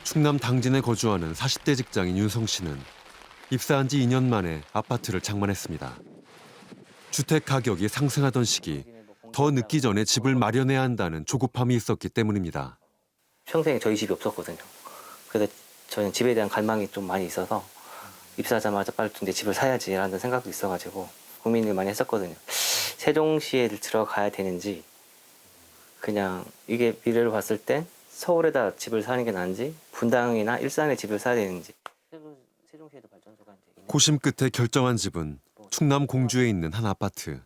충남 당진에 거주하는 40대 직장인 윤성 씨는 입사한 지 2년 만에 아파트를 장만했습니다. 주택 가격이 상승하던 시기 더 늦기 전에 집을 마련해야 한다는 조급함이 있었기 때문입니다. 평생에 저희 집이 없었거든요. 그래서 저는 집에 대한 갈망이 좀 많이 있어서 입사하자마자 빨리 좀 내 집을 사야지라는 생각도 있어가지고 고민을 많이 했었거든요. 세종시에 들어가야 되는지 그냥 이게 미래를 봤을 땐 서울에다 집을 사는 게 나은지 분당이나 일산에 집을 사야 되는지. 세종시에도 발전소가 이제 있는 고심 끝에 결정한 집은 충남 공주에 있는 한 아파트.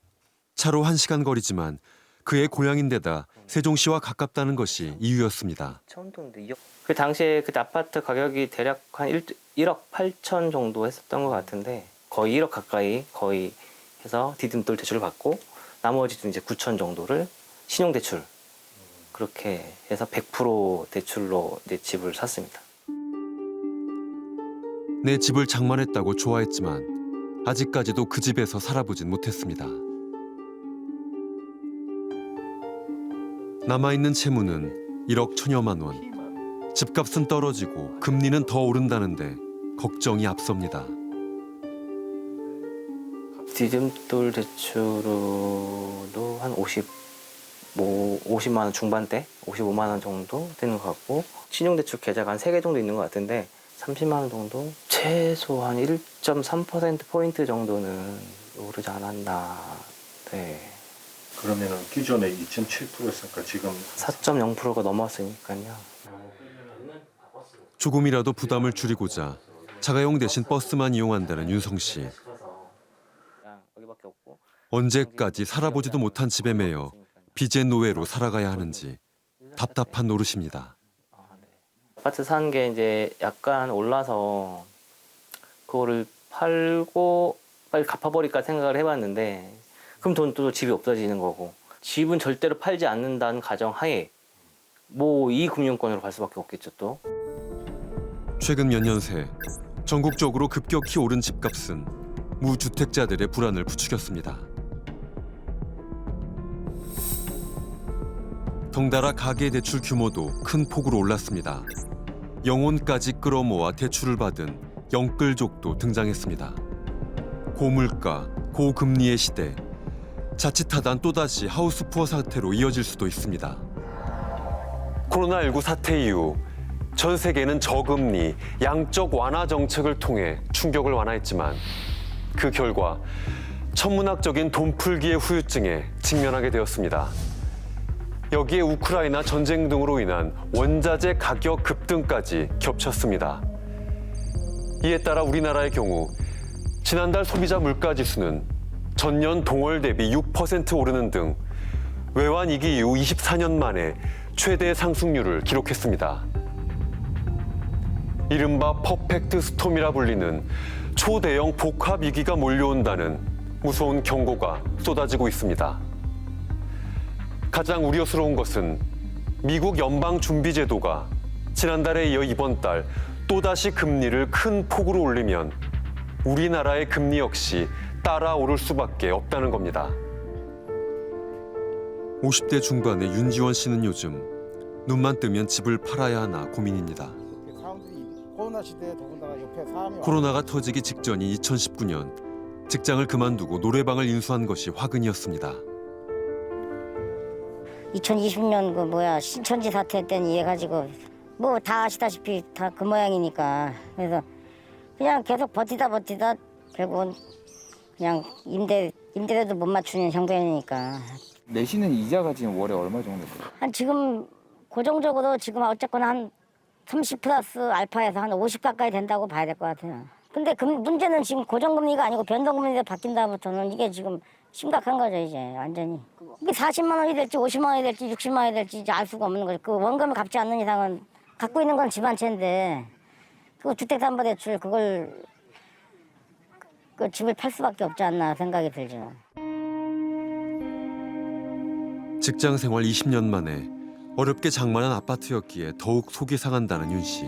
차로 1시간 거리지만 그의 고향인데다 세종시와 가깝다는 것이 이유였습니다. 처음 듣는데 그 당시에 그때 아파트 가격이 대략 한 1억 8천 정도 했었던 것 같은데 거의 1억 가까이 거의 해서 디딤돌 대출을 받고 나머지도 이제 9천 정도를 신용대출 그렇게 해서 100% 대출로 이제 집을 샀습니다. 내 집을 장만했다고 좋아했지만 아직까지도 그 집에서 살아보진 못했습니다. 남아있는 채무는 1억 1천여만 원. 집값은 떨어지고 금리는 더 오른다는데 걱정이 앞섭니다. 디딤돌 대출로도 한 50만 원 중반대, 55만 원 정도 되는 것 같고 신용대출 계좌가 한 3개 정도 있는 것 같은데 30만 원 정도? 최소 한 1.3%포인트 정도는 오르지 않았나. 네. 그러면은 기존에 2.7%였으니까 지금 4.0%가 넘었으니까요. 조금이라도 부담을 줄이고자 자가용 대신 버스만 이용한다는 윤성 씨. 언제까지 살아보지도 못한 집에 매여 빚의 노예로 살아가야 하는지 답답한 노릇입니다. 아파트 사는 게 이제 약간 올라서 그거를 팔고 빨리 갚아버릴까 생각을 해봤는데 그럼 돈 또 집이 없어지는 거고 집은 절대로 팔지 않는다는 가정하에 뭐 이 금융권으로 갈 수밖에 없겠죠 또. 최근 몇 년 새 전국적으로 급격히 오른 집값은 무주택자들의 불안을 부추겼습니다. 덩달아 가계대출 규모도 큰 폭으로 올랐습니다. 영혼까지 끌어모아 대출을 받은 영끌족도 등장했습니다. 고물가, 고금리의 시대, 자칫하단 또다시 하우스푸어 사태로 이어질 수도 있습니다. 코로나19 사태 이후 전 세계는 저금리, 양적 완화 정책을 통해 충격을 완화했지만 그 결과 천문학적인 돈풀기의 후유증에 직면하게 되었습니다. 여기에 우크라이나 전쟁 등으로 인한 원자재 가격 급등까지 겹쳤습니다. 이에 따라 우리나라의 경우 지난달 소비자 물가지수는 전년 동월 대비 6% 오르는 등 외환 위기 이후 24년 만에 최대 상승률을 기록했습니다. 이른바 퍼펙트 스톰이라 불리는 초대형 복합 위기가 몰려온다는 무서운 경고가 쏟아지고 있습니다. 가장 우려스러운 것은 미국 연방준비제도가 지난달에 이어 이번 달 또다시 금리를 큰 폭으로 올리면 우리나라의 금리 역시 따라 오를 수밖에 없다는 겁니다. 50대 중반의 윤지원 씨는 요즘 눈만 뜨면 집을 팔아야 하나 고민입니다. 코로나 시대에 더군다나 옆에 사람이 코로나가 터지기 직전인 2019년 직장을 그만두고 노래방을 인수한 것이 화근이었습니다. 2020년 신천지 사태 때는 이래가지고 뭐 다 아시다시피 다 그 모양이니까 그래서 그냥 계속 버티다 결국은 그냥 임대료도 못 맞추는 형편이니까 내시는 이자가 지금 월에 얼마 정도 돼요? 한 지금 고정적으로 지금 어쨌거나 한 30 플러스 알파에서 한 50 가까이 된다고 봐야 될 것 같아요. 근데 문제는 지금 고정금리가 아니고 변동금리로 바뀐 다음부터는 이게 지금 심각한 거죠 이제 완전히. 이게 40만 원이 될지 50만 원이 될지 60만 원이 될지 이제 알 수가 없는 거죠. 그 원금을 갚지 않는 이상은 갖고 있는 건 집 한 채인데 그 주택담보대출 그걸 그 집을 팔 수밖에 없지 않나 생각이 들죠. 직장 생활 20년 만에 어렵게 장만한 아파트였기에 더욱 속이 상한다는 윤 씨.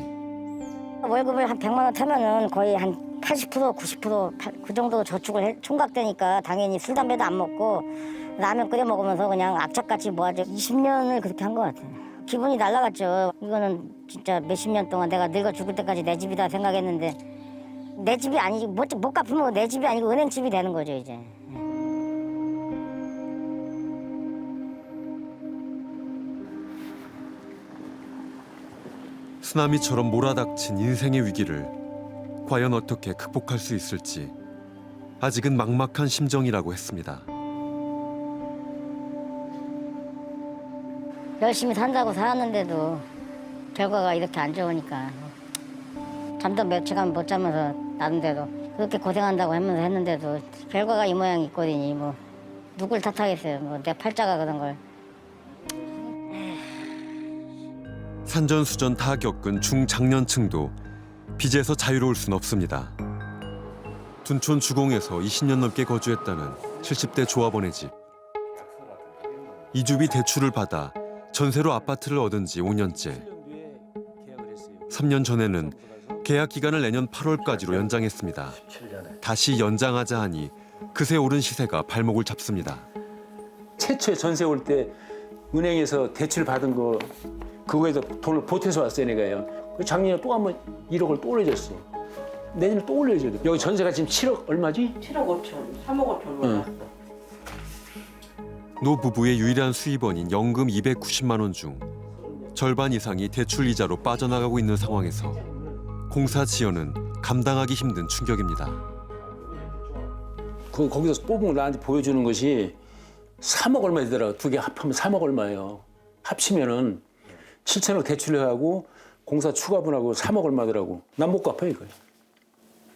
월급을 한 100만 원 타면은 거의 한 80%, 90% 그 정도 저축을 총각되니까 당연히 술, 담배도 안 먹고 라면 끓여 먹으면서 그냥 악착같이 모아져 20년을 그렇게 한 것 같아요. 기분이 날아갔죠. 이거는 진짜 몇십 년 동안 내가 늙어 죽을 때까지 내 집이다 생각했는데 내 집이 아니지 못 갚으면 내 집이 아니고 은행 집이 되는 거죠 이제. 쓰나미처럼 몰아닥친 인생의 위기를 과연 어떻게 극복할 수 있을지 아직은 막막한 심정이라고 했습니다. 열심히 산다고 살았는데도 결과가 이렇게 안 좋으니까 잠도 며칠간 못 자면서 나는데도 그렇게 고생한다고 하면서 했는데도 결과가 이 모양이 있거든요. 뭐 누굴 탓하겠어요. 뭐 내 팔자가 그런 걸. 산전수전 다 겪은 중장년층도 빚에서 자유로울 순 없습니다. 둔촌 주공에서 20년 넘게 거주했다는 70대 조합원의 집. 이주비 대출을 받아 전세로 아파트를 얻은 지 5년째. 3년 전에는 계약 기간을 내년 8월까지로 연장했습니다. 다시 연장하자 하니 그새 오른 시세가 발목을 잡습니다. 최초에 전세 올 때 은행에서 대출 받은 거 그거에서 돈을 보태서 왔어요 내가요. 작년에 또 한번 1억을 또 올려줬어. 내년에 또 올려줘야 돼. 여기 전세가 지금 7억 얼마지? 7억 5천, 3억 5천 올랐어. 노 부부의 유일한 수입원인 연금 290만 원 중 절반 이상이 대출 이자로 빠져나가고 있는 상황에서 공사 지연은 감당하기 힘든 충격입니다. 거기서 뽑은 걸 나한테 보여주는 것이 3억 얼마 되더라고. 두 개 합하면 3억 얼마예요. 합치면은 7천억 대출하고 공사 추가분하고 3억 얼마더라고. 난 못 갚아 이거.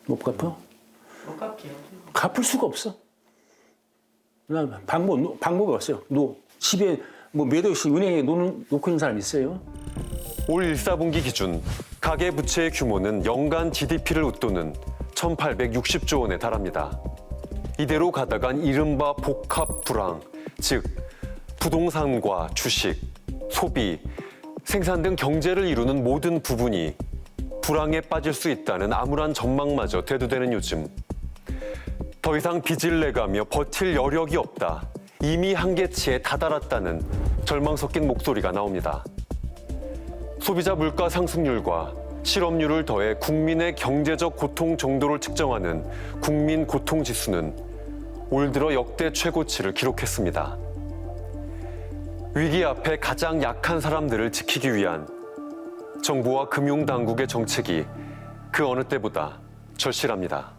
못 갚아? 못 갚지. 갚을 수가 없어. 나 방법이 없어요. 집에 뭐 몇 억씩 은행에 놓고 있는 사람 있어요? 올 1사분기 기준 가계 부채의 규모는 연간 GDP를 웃도는 1,860조 원에 달합니다. 이대로 가다간 이른바 복합 불황, 즉 부동산과 주식, 소비, 생산 등 경제를 이루는 모든 부분이 불황에 빠질 수 있다는 암울한 전망마저 대두되는 요즘. 더 이상 빚을 내가며 버틸 여력이 없다. 이미 한계치에 다다랐다는 절망 섞인 목소리가 나옵니다. 소비자 물가 상승률과 실업률을 더해 국민의 경제적 고통 정도를 측정하는 국민 고통 지수는 올 들어 역대 최고치를 기록했습니다. 위기 앞에 가장 약한 사람들을 지키기 위한 정부와 금융당국의 정책이 그 어느 때보다 절실합니다.